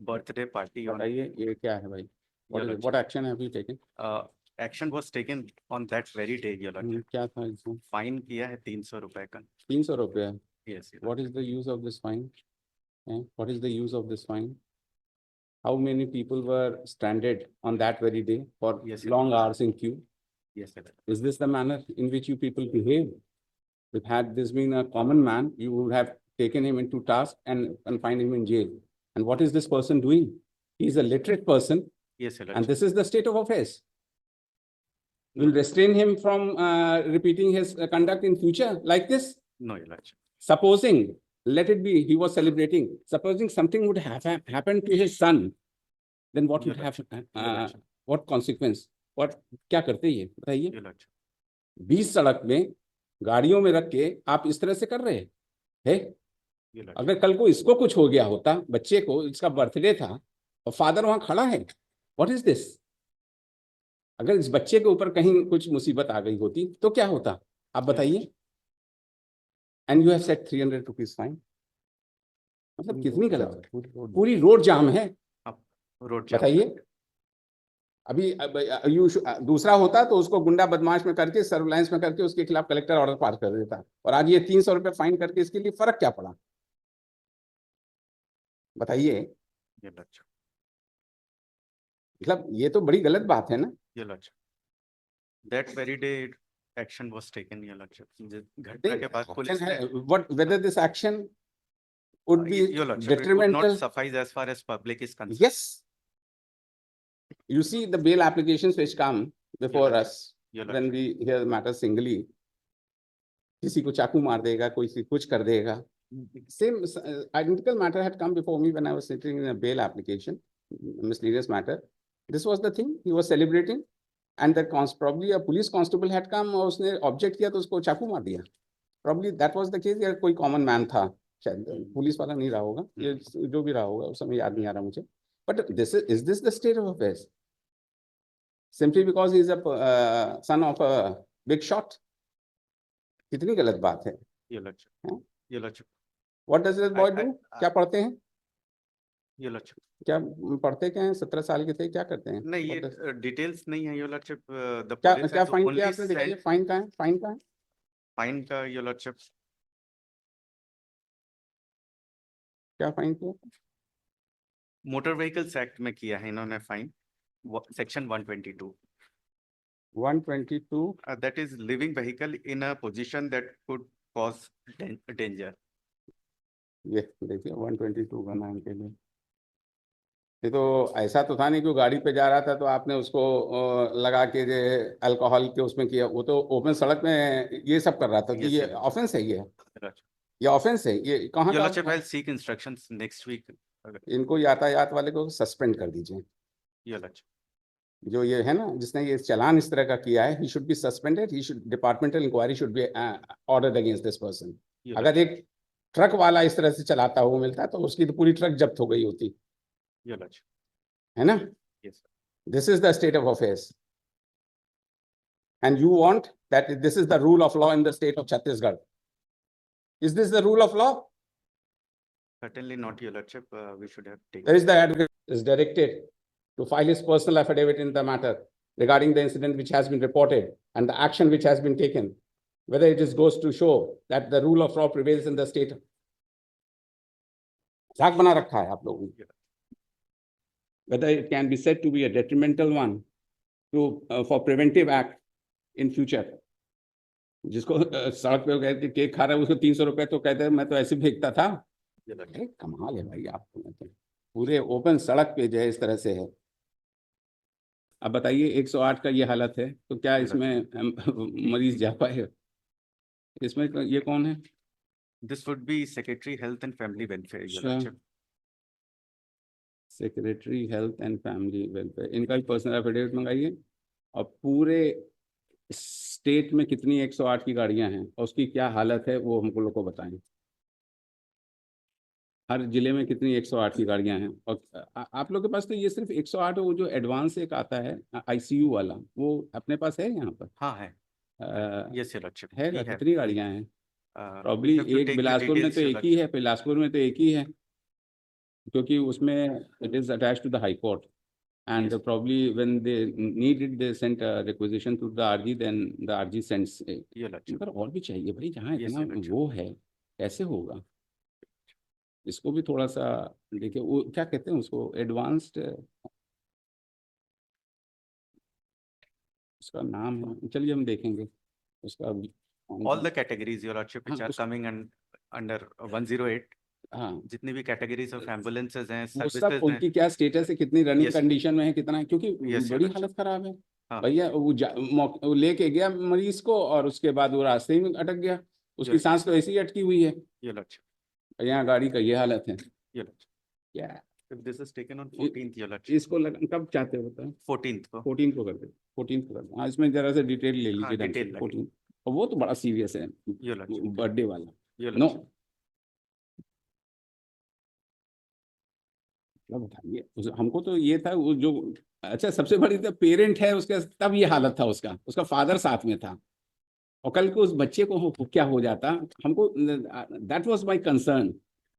birthday party on बताइए ये क्या है भाई? Your What Lordship. action have you taken? Action was taken on that very day, Your Lordship. क्या था इसमें? फाइन किया है 300 रुपए का। 300 रुपया? Yes, Your What is the use of this fine? What is the use of this fine? How many people were stranded on that very day for Yes, sir. long hours in queue? Yes, sir. Is this the manner in which you people behave? If had this been a common man, you would have taken him into task and confined him in jail. And what is this person doing? He is a literate person, Yes, Your and Lordship. this is the state of affairs. Will restrain him from repeating his conduct in future like this? No, Your Lordship. Supposing, let it be, he was celebrating. Supposing something would have happened to his son, then what would Your have? Lordship. What consequence? What? क्या करते ये बताइए? Your Lordship. 20 सड़क में गाड़ियों में रख के आप इस तरह से कर रहे हैं? Your Lordship. अगर कल को इसको कुछ हो गया होता, बच्चे को, इसका बर्थडे था और फादर वहां खड़ा है, व्हाट इज दिस? अगर इस बच्चे के ऊपर कहीं कुछ मुसीबत आ गई होती तो क्या होता? आप बताइए। And you have set 300 rupees fine. मतलब कितनी गलत, पूरी रोड जाम है। रोड बताइए। अभी दूसरा होता तो उसको गुंडा बदमाश में करके, सर्विलांस में करके उसके खिलाफ कलेक्टर ऑर्डर पास कर देता, और आज ये 300 रुपए फाइन करके इसके लिए फर्क क्या पड़ा? बताइए। मतलब ये तो बड़ी गलत बात है ना। Your Lordship. That very day action was taken, Your Lordship. घटना के बाद पुलिस ने what whether this action would be Your Lordship, it would detrimental? not suffice as far as public is concerned. Yes. You see the bail applications which come before Your us Your when Lordship. we hear the matter singly. किसी को चाकू मार देगा, कोई कुछ कर देगा. Same identical matter had come before me when I was sitting in a bail application, miscellaneous matter. This was the thing. He was celebrating, and the probably a police constable had come और उसने object किया तो उसको चाकू मार दिया. Probably that was the case. या कोई common man था, शायद पुलिस वाला नहीं रहा होगा, ये जो भी रहा होगा उस समय याद नहीं आ रहा मुझे. But is this the state of affairs? Simply because he is a son of a big shot? कितनी गलत बात है. Your Lordship. Your Lordship. What does this boy do? क्या पढ़ते हैं? Your Lordship. क्या पढ़ते क्या हैं? 17 साल के थे, क्या करते हैं? नहीं, ये डिटेल्स नहीं है, Your Lordship. The क्या police क्या has फाइन only किया आपने? देखिए said फाइन कहाँ है? फाइन कहाँ है? फाइन का, Your Lordship. क्या फाइन किया? मोटर व्हीकल्स एक्ट में किया है इन्होंने fine, section 122. 122. That is living vehicle in a position that could cause danger. ये देखिए 122 बना इनके लिए. ये तो ऐसा तो था नहीं कि वो गाड़ी पे जा रहा था तो आपने उसको लगा के अल्कोहल के उसमें किया. वो तो ओपन सड़क में ये सब कर रहा था. तो ये ऑफेंस है, ये ऑफेंस है. ये कहाँ Your का? Lordship, I'll seek instructions next week. इनको यातायात वाले को सस्पेंड कर दीजिए. Your Lordship. जो ये है ना, जिसने ये चालान इस तरह का किया है, he should be suspended. He should, departmental inquiry should be ordered against this person. अगर एक ट्रक वाला इस तरह से चलाता हुआ मिलता तो उसकी तो पूरी ट्रक जब्त हो गई होती. Your Lordship. है ना? Yes, sir. This is the state of affairs. And you want that this is the rule of law in the state of Chhattisgarh. Is this the rule of law? Certainly not, Your Lordship. We should have taken. There is the advocate is directed to file his personal affidavit in the matter regarding the incident which has been reported and the action which has been taken, whether it just goes to show that the rule of law prevails in the state. झाक बना रखा है आप लोगों ने. Whether it can be said to be a detrimental one to for preventive act in future. जिसको सड़क पे गए थे केक खा रहा है उसको 300 रुपए तो कहते हैं मैं तो ऐसे फेंकता था. अरे कमाल है भाई, आपको तो पूरे ओपन सड़क पे जो है इस तरह से है. अब बताइए 108 का ये हालत है तो क्या इसमें मरीज जा पाए? इसमें ये कौन है? This would be Secretary Health and Family Welfare, Your Sure. Lordship. Secretary health and family welfare, इनका भी पर्सनल एफिडेविट मंगाइए. और पूरे स्टेट में कितनी 108 की गाड़ियां हैं और उसकी क्या हालत है वो हमको लोग को बताएं. हर जिले में कितनी 108 की गाड़ियां हैं. और आप लोग के पास तो ये सिर्फ 108 वो जो एडवांस एक आता है आईसीयू वाला, वो अपने पास है यहाँ पर? हाँ है. Yes, Your Lordship. है. We have. कितनी गाड़ियां हैं? We प्रॉब्ली have to एक take the बिलासपुर में details, तो Your एक ही है, Lordship. बिलासपुर में तो एक ही है. क्योंकि उसमें it is attached to the High Court. And Yes. probably when they need it, they sent a requisition to the RG, then the RG sends it. Your Lordship. पर और भी चाहिए भाई, जहाँ Yes, इतना Your Lordship. वो है, कैसे होगा? इसको भी थोड़ा सा देखिए, वो क्या कहते हैं उसको, एडवांस्ड, उसका नाम है, चलिए हम देखेंगे उसका। All the categories, Your Lordship, which हाँ, are coming under 108, हाँ, जितनी भी categories of ambulances हैं, वो सब services हैं, उनकी क्या स्टेटस है, कितनी रनिंग Yes. कंडीशन में है, कितना है, क्योंकि Yes, Your बड़ी Lordship. हालत खराब है हाँ. भैया। वो लेके गया मरीज को, और उसके बाद वो रास्ते में अटक गया, उसकी Yes. सांस तो ऐसी ही अटकी हुई है। Your Lordship. यहाँ गाड़ी का ये हालत है, Your Lordship. क्या है? If this is taken on 14th, Your Lordship. इसको कब चाहते हो बताओ? 14th को. 14 को कर दे, 14 को कर दे। हाँ, इसमें जरा सा डिटेल ले हाँ, लीजिए ढंग से, detail लगे। 14। और वो तो बड़ा सीरियस है, Your Lordship. बर्थडे वाला। Your no, Lordship. क्या बताइए, हमको तो ये था वो जो, अच्छा सबसे बड़ी तो पेरेंट है उसका, तब ये हालत था उसका, उसका फादर साथ में था, और कल को उस बच्चे को क्या हो जाता, हमको दैट वाज माय कंसर्न।